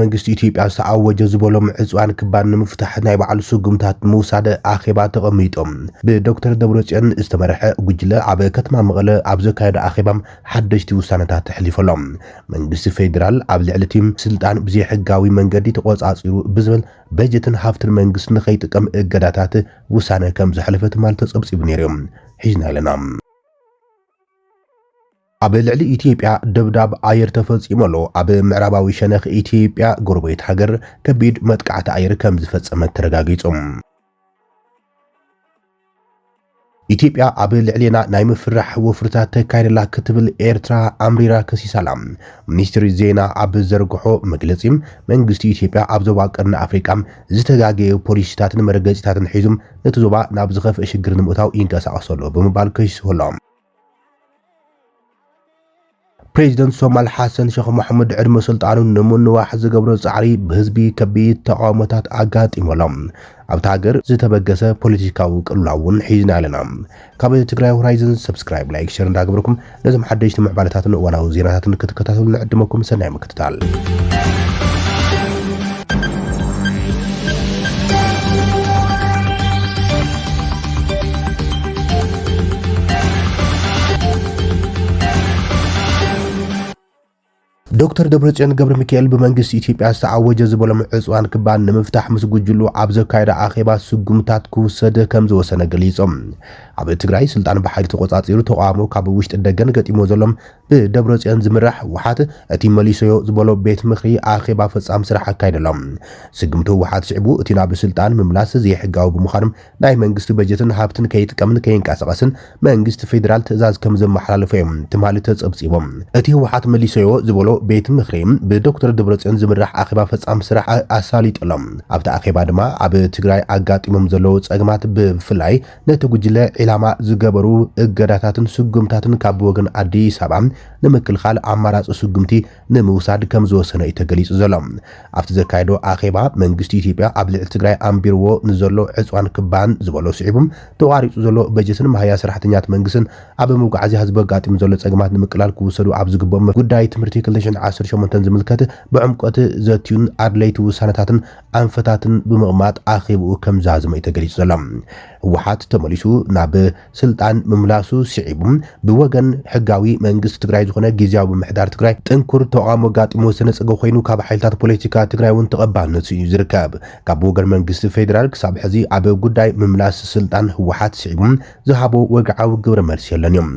መንግስቲ ኢትዮጵያ ዝተዓወጀ ዝበሎም ዕፅዋን ክባን ንምፍታሕ ናይ በዓል ስጉምታት ምውሳድ ኣኼባ ተቐሚጦም ብዶክተር ደብረጽዮን ዝተመርሐ ጉጅለ ኣብ ከተማ መቐለ ኣብ ዘካየደ ኣኼባ ሓደሽቲ ውሳነታት ተሕሊፈሎም መንግስቲ ፌደራል ኣብ ልዕሊ ቲም ስልጣን ብዘይሕጋዊ መንገዲ ተቆጻጺሩ ብዝብል በጀትን ሃፍትን መንግስቲ ንኸይጥቀም እገዳታት ውሳነ ከም ዘሕለፈ ትማል ተጸብጺቡ ነይሮም ሒዝና ኣለና ኣብ ልዕሊ ኢትዮጵያ ደብዳብ ኣየር ተፈጺሞሎ ኣብ ምዕራባዊ ሸነኽ ኢትዮጵያ ጎረቤት ሃገር ከቢድ መጥቃዕቲ ኣየር ከም ዝፈጸመት ተረጋጊጾም ኢትዮጵያ ኣብ ልዕሊና ናይ ምፍራሕ ወፍርታት ተካይደላ ክትብል ኤርትራ ኣምሪራ ከሲሳላ ሚኒስትሪ ዜና ኣብ ዘርግሖ መግለጺ መንግስቲ ኢትዮጵያ ኣብ ዞባ ቀርኒ ኣፍሪቃ ዝተጋገየ ፖሊሲታትን መረገጺታትን ሒዙም ነቲ ዞባ ናብ ዝኸፍአ ሽግር ንምእታው ይንቀሳቐሰሎ ብምባል ከሲሶሎም ፕሬዚደንት ሶማል ሓሰን ሼኽ መሐመድ ዕድመ ስልጣኑ ንምንዋሕ ዝገብሮ ጻዕሪ ብህዝቢ ከቢድ ተቃውሞታት ኣጋጢሞሎም ኣብታ ሃገር ዝተበገሰ ፖለቲካዊ ቅልውላውን ሒዝና ኣለና ካብ ትግራይ ሆራይዘን ሰብስክራይብ ላይክ ሼር እንዳገበርኩም ነዞም ሓደሽቲ ምዕባለታትን እዋናዊ ዜናታትን ክትከታተሉ ንዕድመኩም ሰናይ ምክትታል ዶክተር ደብረጽዮን ገብረ ሚካኤል በመንግስት ኢትዮጵያ ዝተዓወጀ ዝበሎም ዕፅዋን ክባን ንምፍታሕ ምስ ጉጅሉ ኣብ ዘካየደ ኣኼባ ስጉምታት ክውሰድ ከም ዝወሰነ ገሊጾም ኣብ ትግራይ ስልጣን ብሓይሊ ተቆጻጺሩ ተቃውሞ ካብ ውሽጢ ደገን ገጢሞ ዘሎም ብደብረጽዮን ዝምራሕ ወሓት እቲ መሊሶዮ ዝበሎ ቤት ምኽሪ ኣኼባ ፈጻም ስራሕ ኣካይደሎም ስጉምቱ ወሓት ሽዕቡ እቲ ናብ ስልጣን ምምላስ ዘይሕጋዊ ብምዃኖም ናይ መንግስቲ በጀትን ሃብትን ከይጥቀምን ከይንቀሳቐስን መንግስቲ ፌደራል ትእዛዝ ከም ዘመሓላለፈ እዮም ትማሊ ተጸብጺቦም እቲ ወሓት መሊሶዮ ዝበሎ ቤት ምኽሪ ብዶክተር ደብረጽዮን ዝምራሕ ኣኼባ ፈጻም ስራሕ ኣሳሊጦሎም ኣብታ ኣኼባ ድማ ኣብ ትግራይ ኣጋጢሞም ዘለዉ ጸገማት ብፍላይ ነቲ ጉጅለ ዒላማ ዝገበሩ እገዳታትን ስጉምታትን ካብ ወገን ኣዲስ ኣበባ ንምክልኻል ኣማራጺ ስጉምቲ ንምውሳድ ከም ዝወሰነ እዩ ተገሊጹ ዘሎ ኣብቲ ዘካየዶ ኣኼባ መንግስቲ ኢትዮጵያ ኣብ ልዕሊ ትግራይ ኣንቢርዎ ንዘሎ ዕፅዋን ክባን ዝበሎ ስዒቡም ተዋሪጹ ዘሎ በጀትን ማህያ ሰራሕተኛት መንግስትን ኣብ መጓዓዝያ ህዝቢ ኣጋጢሙ ዘሎ ጸገማት ንምቅላል ክውሰዱ ኣብ ዝግበኦም ጉዳይ ትምህርቲ 2018 ዝምልከት ብዕምቆት ዘትዩን ኣድለይቲ ውሳነታትን ኣንፈታትን ብምቕማጥ ኣኼብኡ ከም ዝሃዘመ እዩ ተገሊጹ ዘሎ ህወሓት ተመሊሱ ናብ ስልጣን ምምላሱ ስዒቡ ብወገን ሕጋዊ መንግስቲ ትግራይ ዝኾነ ጊዜያዊ ምሕዳር ትግራይ ጥንኩር ተቃውሞ ጋጢሞ ዝተነጸገ ኮይኑ ካብ ሓይልታት ፖለቲካ ትግራይ እውን ተቐባልነት እዩ ዝርከብ ካብ ወገን መንግስቲ ፌደራል ክሳብ ሕዚ ኣብ ጉዳይ ምምላስ ስልጣን ህወሓት ስዒቡ ዝሃቦ ወግዓዊ ግብረ መልሲ የለን እዮም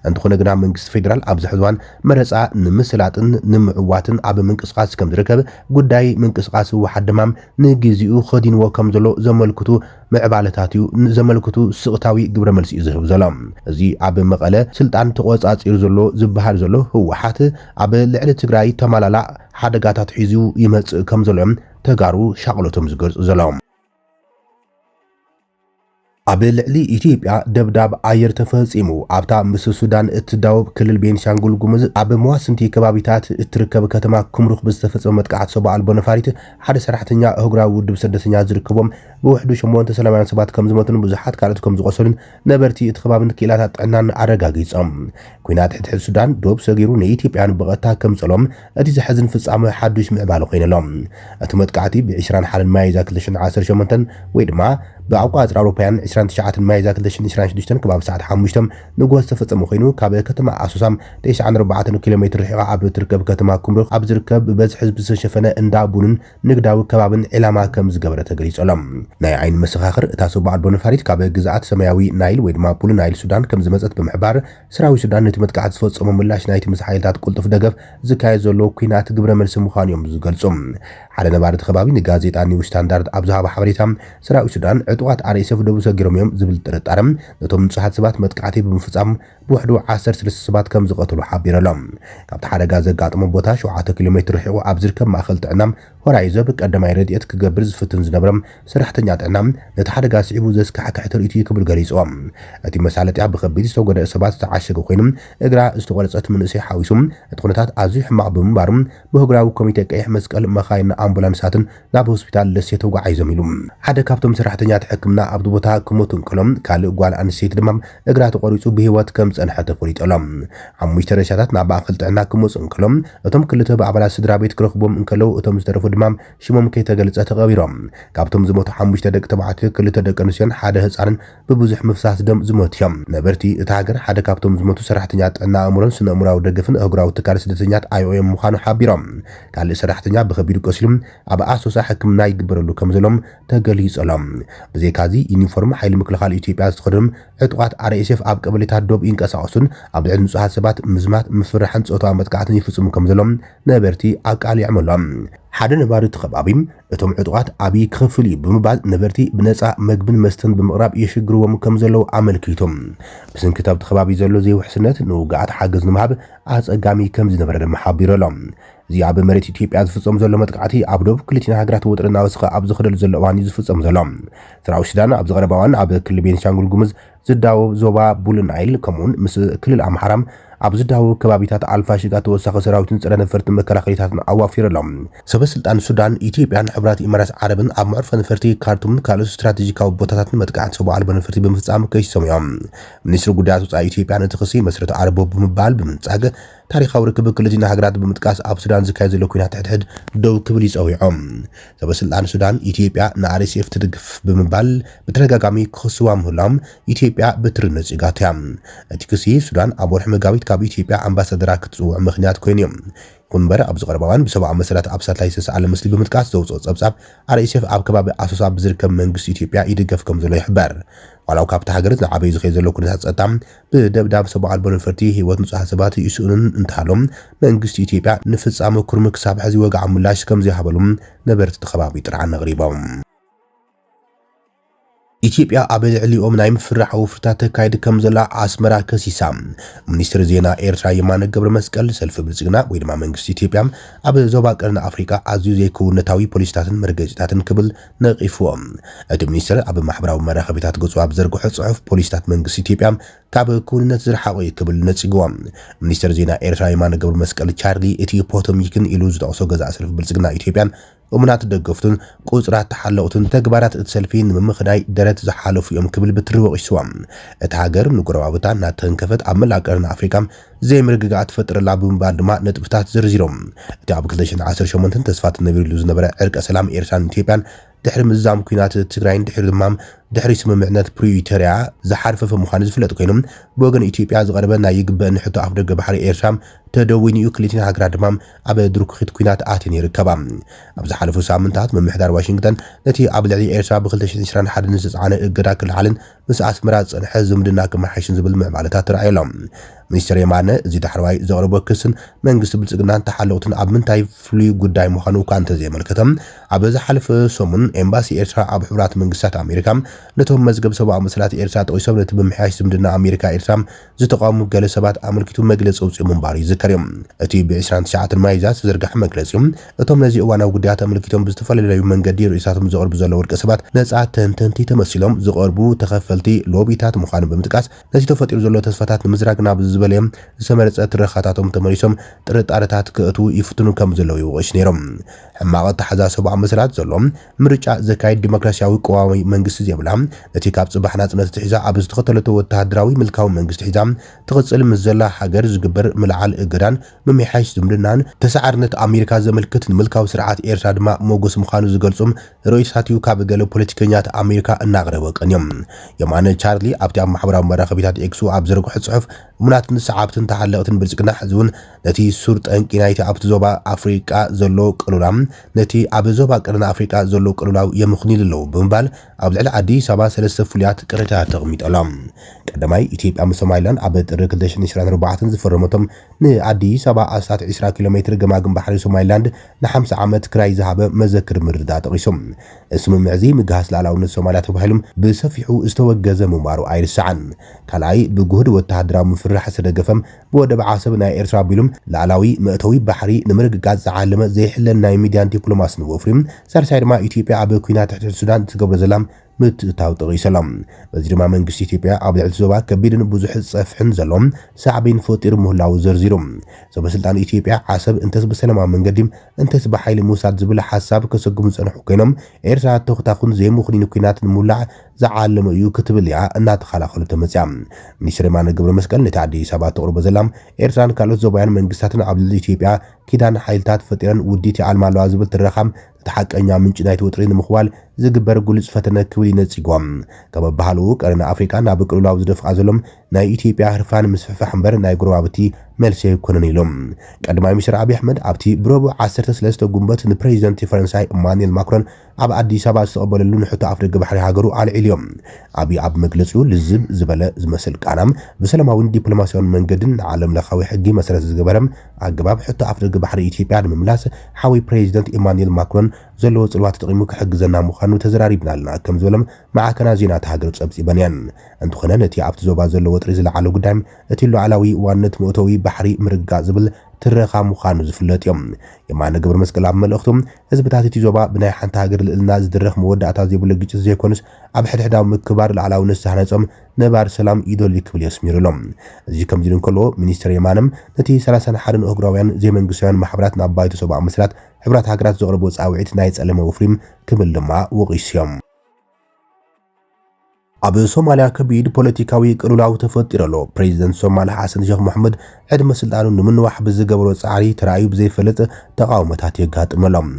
እንተኾነ ግና መንግስቲ ፌደራል ኣብ ዝሕዝዋን መረፃ ንምስላጥን ንምዕዋትን ኣብ ምንቅስቃስ ከም ዝርከብ ጉዳይ ምንቅስቃስ ህወሓት ድማ ንግዚኡ ኸዲንዎ ከም ዘሎ ዘመልክቱ ምዕባለታት እዩ ዘመልክቱ ስቕታዊ ግብረ መልሲ ዝህብ ዘሎ እዚ ኣብ መቐለ ስልጣን ተቆጻጺሩ ዘሎ ዝበሃል ዘሎ ህወሓት ኣብ ልዕሊ ትግራይ ተማላላዕ ሓደጋታት ሒዙ ይመጽእ ከም ዘሎ ተጋሩ ሻቅሎቶም ዝገልጹ ዘሎም ኣብ ልዕሊ ኢትዮጵያ ደብዳብ ኣየር ተፈጺሙ ኣብታ ምስ ሱዳን እትዳወብ ክልል ቤንሻንጉል ጉሙዝ ኣብ መዋስንቲ ከባቢታት እትርከብ ከተማ ኩምሩኽ ብዝተፈጸመ መጥቃዕቲ ሰብኣዊ ኣልቦ ነፋሪት ሓደ ሰራሕተኛ እግራዊ ውድብ ስደተኛ ዝርከቦም ብውሕዱ 8 ሰላማውያን ሰባት ከም ዝሞቱን ብዙሓት ካልኦት ከም ዝቆሰሉን ነበርቲ እቲ ከባቢን ክኢላታት ጥዕናን ኣረጋጊጾም ኩናት ሕድሕድ ሱዳን ዶብ ሰጊሩ ንኢትዮጵያን ብቐጥታ ከምጸሎም እቲ ዝሕዝን ፍጻመ ሓዱሽ ምዕባለ ኮይነሎም እቲ መጥቃዕቲ ብ21 ማይዛ 2018 ወይ ድማ ብኣቋጽር ኣውሮፓውያን 29 ማይዛ 2026 ከባቢ ሰዓት 5 ንጎስ ተፈጸመ ኮይኑ ካብ ከተማ ኣሶሳም 94 ኪሎ ሜትር ርሒቓ ኣብ ትርከብ ከተማ ኩምሩኽ ኣብ ዝርከብ በዝሒ ህዝቢ ዝተሸፈነ እንዳ ቡንን ንግዳዊ ከባብን ዒላማ ከም ዝገበረ ተገሊጾሎም ናይ ዓይኒ መሰኻኽር እታ ሰብኣዊ ኣልቦ ነፋሪት ካብ ግዛኣት ሰማያዊ ናይል ወይ ድማ ቡሉ ናይል ሱዳን ከም ዝመጸት ብምሕባር ሰራዊት ሱዳን ነቲ መጥቃዕቲ ዝፈጸሞ ምላሽ ናይቲ ምስ ሓይልታት ቁልጡፍ ደገፍ ዝካየድ ዘሎ ኩናት ግብረ መልሲ ምዃኑ እዮም ዝገልጹ ሓደ ነባሪ ከባቢ ንጋዜጣ ኒው ስታንዳርድ ኣብ ዝሃበ ሓበሬታ ሰራዊት ሱዳን ዕጡቃት RSF ደቡ ሰጊሮም እዮም ዝብል ጥርጣረም ነቶም ንጹሓት ሰባት መጥቃዕቲ ብምፍጻም ብውሕዱ 13 ሰባት ከም ዝቐትሉ ሓቢሮሎም ካብቲ ሓደጋ ዘጋጥሞ ቦታ 7 ኪሎ ሜትር ርሒቑ ኣብ ዝርከብ ማእኸል ጥዕና ሆራይዞ ብቀዳማይ ረድኤት ክገብር ዝፍትን ዝነበሮም ሰራሕተኛ ጥዕና ነቲ ሓደጋ ስዒቡ ዘስካሕክሕ ትርኢቱ ክብል ገሊጾም እቲ መሳለጥያ ብከቢድ ዝተጎድኡ ሰባት ዝተዓሸገ ኮይኑ እግራ ዝተቆረፀት መንእሰይ ሓዊሱም እቲ ኩነታት ኣዝዩ ሕማቕ ብምንባሩ ብህግራዊ ኮሚቴ ቀይሕ መስቀል መኻይን ኣምቡላንሳትን ናብ ሆስፒታል ደሴ ተጓዒዞም ኢሉ ሓደ ካብቶም ሰራሕተኛታት ሕክምና ኣብቲ ቦታ ክሞቱ እንከሎም ካልእ ጓል ኣንስተይቲ ድማ እግራ ተቆሪጹ ብህይወት ከም ጸንሐ ተፈሊጦሎም ሓሙሽተ ሬሳታት ናብ ማእከል ጥዕና ክመጹ እንከሎም እቶም ክልተ ብኣባላት ስድራ ቤት ክረኽቦም እንከለው እቶም ዝተረፉ ድማ ሽሞም ከይተገለጸ ተቐቢሮም ካብቶም ዝሞቱ ሓሙሽተ ደቂ ተባዕትዮ ክልተ ደቂ ኣንስትዮን ሓደ ህፃንን ብብዙሕ ምፍሳስ ደም ዝሞቱ እዮም ነበርቲ እታ ሃገር ሓደ ካብቶም ዝሞቱ ሰራሕተኛ ጥዕና ኣእምሮን ስነ ኣእምሮዊ ደገፍን እግራዊ ትካል ስደተኛታት IOM ምዃኑ ሓቢሮም ካልእ ሰራሕተኛ ብከቢድ ቆሲሉ ኣብ ኣሶሳ ሕክምና ይግበረሉ ከም ዘሎም ተገሊጾሎም ብዘይካዚ ዩኒፎርም ሓይሊ ምክልኻል ኢትዮጵያ ዝተኸደኑ ዕጡቃት RSF ኣብ ቀበሌታት ዶብ ይንቀሳቐሱን ኣብ ልዕሊ ንጹሃት ሰባት ምዝማት ምፍራሕን ጾታዊ መጥቃዕትን ይፍጽሙ ከም ዘሎም ነበርቲ ኣቃሊዖም ሓደ ነባሪ ተኸባቢም እቶም ዕጡቃት ኣብይ ክኽፍል እዩ ብምባል ነበርቲ ብነፃ መግብን መስተን ብምቕራብ የሽግርዎም ከም ዘለው ኣመልኪቶም ብስንክት ኣብቲ ከባቢ ዘሎ ዘይውሕስነት ንውግኣት ሓገዝ ንምሃብ ኣጸጋሚ ከም ዝነበረ ድማ ሓቢሮሎም እዚ ኣብ መሬት ኢትዮጵያ ዝፍጸም ዘሎ መጥቃዕቲ ኣብ ዶብ ክልቲና ሃገራት ውጥረት እናወስኸ ኣብ ዝኸደሉ ዘሎ እዋን ዝፍጸም ዘሎ ሰራዊት ሱዳን ኣብ ዝቐረበ እዋን ኣብ ክልል ቤንሻንጉል ጉሙዝ ዝዳወብ ዞባ ቡል ናይል ከምኡውን ምስ ክልል ኣምሓራም ኣብ ዝዳወብ ከባቢታት ኣልፋሽጋ ተወሳኺ ሰራዊትን ፀረ ነፈርቲ መከላኸሊታትን ኣዋፊሮሎም ሰበስልጣን ሱዳን ኢትዮጵያን ሕብራት ኢማራት ዓረብን ኣብ ምዕርፈ ነፈርቲ ካርቱምን ካልኦት ስትራቴጂካዊ ቦታታትን መጥቃዕቲ ሰብኣዊ ኣልቦ ነፈርቲ ብምፍጻም ከይሶም እዮም ሚኒስትሪ ጉዳያት ወጻኢ ኢትዮጵያ ነቲ ክሲ መሰረተ ዓረቦ ብምባል ብምንጻግ ታሪኻዊ ርክብ ክልቲና ሃገራት ብምጥቃስ ኣብ ሱዳን ዝካየድ ዘሎ ኩናት ትሕድሕድ ደው ክብል ይጸዊዖም ሰበስልጣን ሱዳን ኢትዮጵያ ንRSF ትድግፍ ብምባል ብተደጋጋሚ ክኽስዋ ምህላዎም ኢትዮጵያ ብትሪ ነጺጋት እያ እቲ ክሲ ሱዳን ኣብ ወርሒ መጋቢት ካብ ኢትዮጵያ ኣምባሳደራት ክትጽውዕ ምኽንያት ኮይኑ እዮም ኩንበር ኣብ ዝቐረበ እዋን ብሰብኣዊ መሰረት ኣብ ሳትላይ ዝተሰኣለ ምስሊ ብምጥቃስ ዘውፅኦ ጸብጻብ RSF ኣብ ከባቢ ኣሶሳ ብዝርከብ መንግስቲ ኢትዮጵያ ይድገፍ ከም ዘሎ ይሕበር ዋላው ካብቲ ሃገር ዝዓበዩ ዝኸይ ዘሎ ኩነታት ጸጥታ ብደብዳብ ሰብኣዊ ኣልቦ ነፈርቲ ህይወት ንጹሃት ሰባት ይስኡንን እንተሃሎም መንግስቲ ኢትዮጵያ ንፍጻመ ኩርሚ ክሳብ ሕዚ ወግዓዊ ምላሽ ከም ዘይሃበሎም ነበርቲ ተኸባቢ ጥርዓን ነቕሪቦም ኢትዮጵያ ኣብ ልዕሊኦም ናይ ምፍራሕ ውፍርታት ተካይድ ከም ዘላ ኣስመራ ከሲሳ ሚኒስትር ዜና ኤርትራ የማነ ገብረ መስቀል ሰልፊ ብልጽግና ወይ ድማ መንግስቲ ኢትዮጵያ ኣብ ዞባ ቀርኒ ኣፍሪካ ኣዝዩ ዘይክውነታዊ ፖሊሲታትን መርገጺታትን ክብል ነቒፍዎም እቲ ሚኒስትር ኣብ ማሕበራዊ መራኸቢታት ገጹ ኣብ ዘርግሖ ጽሑፍ ፖሊሲታት መንግስቲ ኢትዮጵያ ካብ ክውንነት ዝረሓቑ ክብል ነጺግዎም ሚኒስትር ዜና ኤርትራ የማነ ገብረ መስቀል ቻርሊ እቲ ፖቶሚክን ኢሉ ዝጠቕሶ ገዛእ ሰልፊ ብልጽግና ኢትዮጵያ እሙናት ደገፍቱን ቁጽራት ተሓለቕቱን ተግባራት እትሰልፊ ንምምኽናይ ደረት ዝሓለፉ እዮም ክብል ብትርወቂስዎም እቲ ሃገር ንጎረባብታ እናተንከፈት ኣብ መላእ ቀርኒ ኣፍሪካ ዘይምርግጋእ ትፈጥረላ ብምባል ድማ ነጥብታት ዘርዚሮም እቲ ኣብ 2018 ተስፋ ተነቢሩሉ ዝነበረ ዕርቀ ሰላም ኤርትራን ኢትዮጵያን ድሕሪ ምዛም ኩናት ትግራይን ድሕሪ ድማ ድሕሪ ስምምዕነት ፕሪቶሪያ ዝሓርፈፈ ምዃኑ ዝፍለጥ ኮይኖም ብወገን ኢትዮጵያ ዝቐረበ ናይ ይግበአኒ ሕቶ ኣፍ ደገ ባሕሪ ኤርትራ ተደዊን እዩ ክልቲና ሃገራት ድማ ኣብ ድርኩኺት ኩናት ኣትየን ይርከባ ኣብ ዝሓለፉ ሳምንታት ምምሕዳር ዋሽንግተን ነቲ ኣብ ልዕሊ ኤርትራ ብ2021 ዝተጻዕነ እገዳ ክልዓልን ምስ ኣስመራ ዝጸንሐ ዝምድና ክመሓይሽን ዝብል ምዕባለታት ተራእየሎም ሚኒስትር የማነ እዚ ዳሕረዋይ ዘቕረቦ ክስን መንግስቲ ብልጽግናን ተሓለቕቱን ኣብ ምንታይ ፍሉይ ጉዳይ ምዃኑ እኳ እንተዘየመልከቶም ኣብ ዝሓለፈ ሰሙን ኤምባሲ ኤርትራ ኣብ ሕቡራት መንግስታት ኣሜሪካ ነቶም መዝገብ ሰብኣዊ መሰላት ኤርትራ ጠቂሶም ነቲ ብምሕያሽ ዝምድና ኣሜሪካ ኤርትራ ዝተቃወሙ ገለ ሰባት ኣመልኪቱ መግለፂ ኣውፂኡ ምንባሩ ይዝከር እዮም እቲ ብ29 ማይዛት ዝዝርጋሕ መግለፂ እቶም ነዚ እዋናዊ ጉዳያት ኣመልኪቶም ብዝተፈላለዩ መንገዲ ርእሳቶም ዘቕርቡ ዘለዉ ውልቀ ሰባት ነፃ ተንተንቲ ተመሲሎም ዝቐርቡ ተኸፈልቲ ሎቢታት ምዃኑ ብምጥቃስ ነቲ ተፈጢሩ ዘሎ ተስፋታት ንምዝራግ ናብ ዝበለዮም ዝተመረፀ ትረኻታቶም ተመሪሶም ጥርጣረታት ክእቱ ይፍትኑ ከም ዘለው ይወቅሽ ነይሮም ሕማቕ ተሓዛሰብ መሰላት ዘሎም ምርጫ ዘካይድ ዲሞክራሲያዊ ቀዋሚ መንግስቲ ዘብላ እቲ ካብ ጽባሕ ናጽነት ትሒዛ ኣብ ዝተኸተለቶ ወተሃደራዊ ምልካዊ መንግስቲ ሒዛ ትቕጽል ምስ ዘላ ሃገር ዝግበር ምልዓል እገዳን ምምሕያሽ ዝምድናን ተሰዓርነት ኣሜሪካ ዘመልክት ንምልካዊ ስርዓት ኤርትራ ድማ ሞጎስ ምዃኑ ዝገልጹም ርእይቶታት ካብ ገለ ፖለቲከኛት ኣሜሪካ እናቕረበ ቀንዮም የማነ ቻርሊ ኣብቲ ኣብ ማሕበራዊ መራኸቢታት ኤክሱ ኣብ ዘርግሖ ጽሑፍ እሙናትን ሰዓብትን ተሓለቕትን ብልጽግና ሕዝቡን ነቲ ሱር ጠንቂ ናይቲ ኣብቲ ዞባ ኣፍሪቃ ዘሎ ቅሉላ ነቲ ኣብ ዞባ ቀርኒ ኣፍሪቃ ዘሎ ቅሉላው የምኽኒል ኣለዉ ብምባል ኣብ ልዕሊ ኣዲስ ኣበባ ሰለስተ ፍሉያት ቅሬታታት ተቐሚጦሎም ቀዳማይ ኢትዮጵያ ምስ ሶማሊላንድ ኣብ ጥሪ 2024 ዝፈረመቶም ንኣዲስ ኣበባ ኣስታት 20 ኪሎ ሜትር ገማግም ባሕሪ ሶማሊላንድ ን50 ዓመት ክራይ ዝሃበ መዘክር ምርድዳእ ጠቒሶም ስምምዕ እዚ ምግሃስ ላዕላውነት ሶማልያ ተባሂሎም ብሰፊሑ ዝተወገዘ ምንባሩ ኣይርሳዕን ካልኣይ ብጉህድ ወተሃደራዊ ምፍራሕ ዝተደገፈም ብወደብ ዓሰብ ናይ ኤርትራ ኣቢሎም ላዕላዊ መእተዊ ባሕሪ ንምርግጋጽ ዝዓለመ ዘይሕለን ናይ ሚድያን ዲፕሎማስን ወፍሪ ሳልሳይ ድማ ኢትዮጵያ ኣብ ኩናት ትሕቲ ሱዳን ትገብሮ ዘላ ምትእታው ጠቂሰሎም በዚ ድማ መንግስቲ ኢትዮጵያ ኣብ ልዕሊ ዞባ ከቢድን ብዙሕ ፀፍሕን ዘሎም ሳዕቤን ፈጢሩ ምህላው ዘርዚሩ ሰበስልጣን ኢትዮጵያ ዓሰብ እንተስ በሰላማዊ መንገዲ እንተስ በሓይሊ ምውሳድ ዝብል ሓሳብ ከሰግሙ ፀንሑ ኮይኖም ኤርትራ ተኽታኹን ዘይምኽኒኑ ኩናት ንምውላዕ ዝዓለመ እዩ ክትብል እያ እናተኸላኸሉ ተመፅያ ሚኒስትር የማነ ገብረ መስቀል ነቲ ኣዲስ ኣበባ ተቕርቦ ዘላ ኤርትራን ካልኦት ዞባውያን መንግስታትን ኣብ ልዕሊ ኢትዮጵያ ኪዳን ሓይልታት ፈጢረን ውዲት ይዓልማ ኣለዋ ዝብል ትረኻም ተሓቀኛ ምንጭ ናይቲ ወጥሪ ንምኽዋል ዝግበር ጉልጽ ፈተነ ክብል ይነጽጎም ከም ባህሉ ቀረና ኣፍሪካ ናብ ቅልውላው ዝደፍቃ ዘሎም ናይ ኢትዮጵያ ህርፋን ምስፍሕፋሕ እምበር ናይ ጎረባብቲ መልሲ ይኮነን ኢሎም ቀዳማይ ሚኒስትር አብይ አሕመድ ኣብቲ ብሮብ 13 ጉንበት ንፕሬዚደንት ፈረንሳይ ኢማኑኤል ማክሮን ኣብ አዲስ አበባ ዝተቀበለሉ ንሕቶ ኣፍደገ ባሕሪ ሃገሩ ኣልዒልዮም አብይ ኣብ መግለጺኡ ልዝብ ዝበለ ዝመስል ቃናም ብሰላማውን ዲፕሎማሲያውን መንገድን ዓለም ለኻዊ ሕጊ መሰረት ዝገበረም ኣገባብ ሕቶ ኣፍደገ ባሕሪ ኢትዮጵያ ንምምላስ ሓዊ ፕሬዚደንት ኢማኑኤል ማክሮን ዘለዎ ጽልዋ ተጠቂሙ ክሕግዘና ምዃኑ ተዘራሪብና ኣለና ከም ዝበሎም ማዕከና ዜና ተሃገር ጸብጺበን እየን እንትኾነ ነቲ ኣብቲ ዞባ ዘሎ ወጥሪ ዝለዓለ ጉዳይ እቲ ሉዓላዊ ዋነት መእተዊ ባሕሪ ምርጋ ዝብል ትረኻ ምዃኑ ዝፍለጥ እዮም የማነ ገብረ መስቀል ኣብ መልእኽቶም ህዝብታት እቲ ዞባ ብናይ ሓንቲ ሃገር ልዕልና ዝድረኽ መወዳእታ ዘይብሉ ግጭት ዘይኮንስ ኣብ ሕድሕዳዊ ምክባር ልዕላውነት ዝሃነጾም ነባር ሰላም ይደልዩ ክብል የስሚሩሎም እዚ ከምዚ እንከሎ ሚኒስትር የማነም ነቲ 31 እግራውያን ዘይመንግስታውያን ማሕበራት ናብ ባይቶ ሰብኣዊ መስራት ሕብራት ሃገራት ዘቕርቦ ጻውዒት ናይ ጸለመ ወፍሪም ክብል ድማ ወቂሶም ኣብ ሶማሊያ ከቢድ ፖለቲካዊ ቅልውላው ተፈጢሩሎ ፕሬዚደንት ሶማሊያ ሐሰን ሼኽ መሐመድ ዕድመ ስልጣኑ ንምንዋሕ ብዝገበሮ ጻዕሪ ተራእዩ ብዘይፈለጥ ተቃውሞታት የጋጥመሎም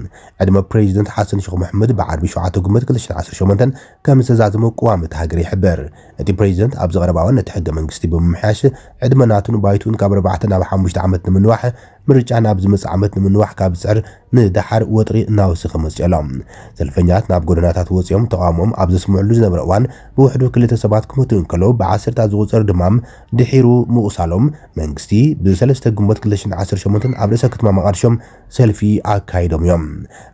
ዕድመ ፕሬዚደንት ሐሰን ሼኽ መሐመድ ብዓርቢ 7 ጉንበት 2018 ከም ዝተዛዘመ ቅዋመት ሃገር ይሕበር እቲ ፕሬዚደንት ኣብ ዝቐረባውን ነቲ ሕገ መንግስቲ ብምምሕያሽ ዕድመ ናቱን ባይቱን ካብ 4 ናብ 5 ዓመት ንምንዋሕ ምርጫ ናብ ዝመጽእ ዓመት ንምንዋሕ ካብ ዝጽዕር ንዳሓር ወጥሪ እናወስኸ መጽሎም ሰልፈኛት ናብ ጎደናታት ወጽዮም ተቃውሞም ኣብ ዘስምዑሉ ዝነበረ እዋን ብውሕዱ ክልተ ሰባት ክሞቱ እንከለዉ ብዓሰርታት ዝቑጸር ድማም ድሒሩ ምቑሳሎም መንግስቲ ብ3 ጉንበት 2018 ኣብ ርእሰ ከተማ መቃዲሾም ሰልፊ ኣካይዶም እዮም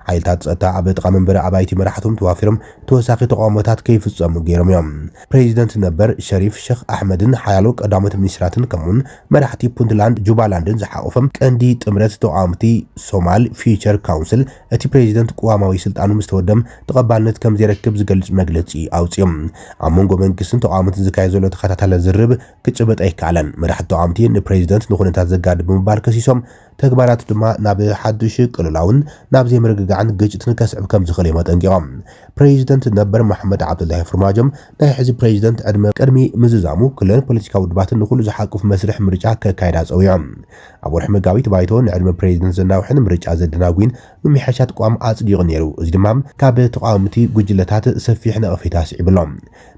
ሓይልታት ጸጥታ ኣብ ጥቓ መንበሪ ኣባይቲ መራሕቶም ተዋፊሮም ተወሳኺ ተቃውሞታት ከይፍጸሙ ገይሮም እዮም ፕሬዚደንት ነበር ሸሪፍ ሼኽ ኣሕመድን ሓያሎ ቀዳሞት ሚኒስትራትን ከምኡን መራሕቲ ፑንትላንድ ጁባላንድን ዝሓቆፈም ቀንዲ ጥምረት ተቃውምቲ ሶማል ፊውቸር ካውንስል እቲ ፕሬዚደንት ቅዋማዊ ስልጣኑ ምስተወደም ተቐባልነት ከም ዘይረክብ ዝገልጽ መግለጺ ኣውጽዮም ኣብ መንጎ መንግስትን ተቃውሞትን ዝካየድ ዘሎ ተኸታታሊ ዝርብ ክጭበጥ ኣይከኣለን መራሕቲ ተቃውምቲ ንፕሬዚደንት ንኹነታት ዘጋድድ ብምባል ከሲሶም ተግባራት ድማ ናብ ሓድሽ ቅልውላውን ናብ ዘይምርግጋዕን ግጭትን ከስዕብ ከም ዝኽእል የመጠንቂቖም ፕሬዚደንት ነበር መሐመድ ዓብዱላሂ ፍርማጆም ናይ ሕዚ ፕሬዚደንት ዕድመ ቅድሚ ምዝዛሙ ክለን ፖለቲካዊ ድባትን ንኹሉ ዝሓቅፍ መስርሕ ምርጫ ከካይዳ ፀውዮም ኣብ ወርሒ መጋቢት ባይቶ ንዕድመ ፕሬዚደንት ዘናውሕን ምርጫ ዘደናጉን ምምሕያሻት ቋም ኣጽዲቑ ነይሩ እዚ ድማ ካብ ተቃዋምቲ ጉጅለታት ሰፊሕ ነቐፌታ ስዒብሎም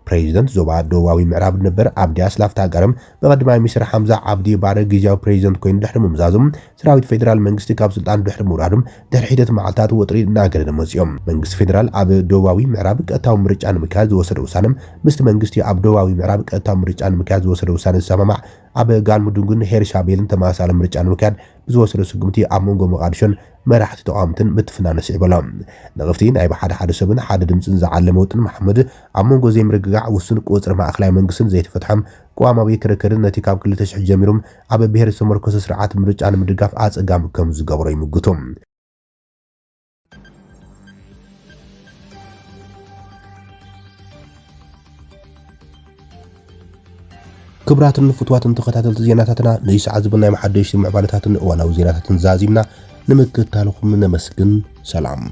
ፕሬዚደንት ዞባ ደቡባዊ ምዕራብ ነበር ዓብዲ ኣስላፍ ታጋረም ብቐዳማይ ሚኒስትር ሓምዛ ዓብዲ ባረ ጊዜያዊ ፕሬዚደንት ኮይኑ ድሕሪ ምምዛዞም ሰራዊት ፌደራል መንግስቲ ካብ ስልጣን ድሕሪ ምውራዶም ድሕሪ ሂደት መዓልታት ወጥሪ እናገረደ መጽኦም መንግስቲ ፌደራል ኣብ ደቡባዊ ምዕራብ ቀጥታዊ ምርጫ ንምክያድ ዝወሰደ ውሳነ ምስቲ መንግስቲ ኣብ ደቡባዊ ምዕራብ ቀጥታዊ ምርጫ ንምክያድ ዝወሰደ ውሳነ ዝሰማማዕ ኣብ ጋልሙዱንግን ሄርሻቤልን ተመሳሳሊ ምርጫ ንምክያድ ብዝወሰደ ስጉምቲ ኣብ መንጎ መቃዲሾን መራሕቲ ተቃውምትን ምትፍናነ ስዒቦሎም ነቕፍቲ ናይ ብሓደ ሰብን ሓደ ድምፅን ዝዓለመ ውጥን መሐመድ ኣብ መንጎ ዘይምርግጋዕ ውሱን ቁፅሪ ማእኸላይ መንግስትን ዘይተፈትሖም ቅዋማዊ ክርክርን ነቲ ካብ 2000 ጀሚሮም ኣብ ብሄር ዝተመርኮሰ ስርዓት ምርጫ ንምድጋፍ ኣጸጋሚ ከም ዝገብሮ ይምግቶም ክብራትን ፍትዋትን ተኸታተልቲ ዜናታትና ንይሰዓት ዝብልናይ መሓደሽቲ ምዕባለታትን እዋናዊ ዜናታትን ዛዚምና ንምክትታልኩም ነመስግን ሰላም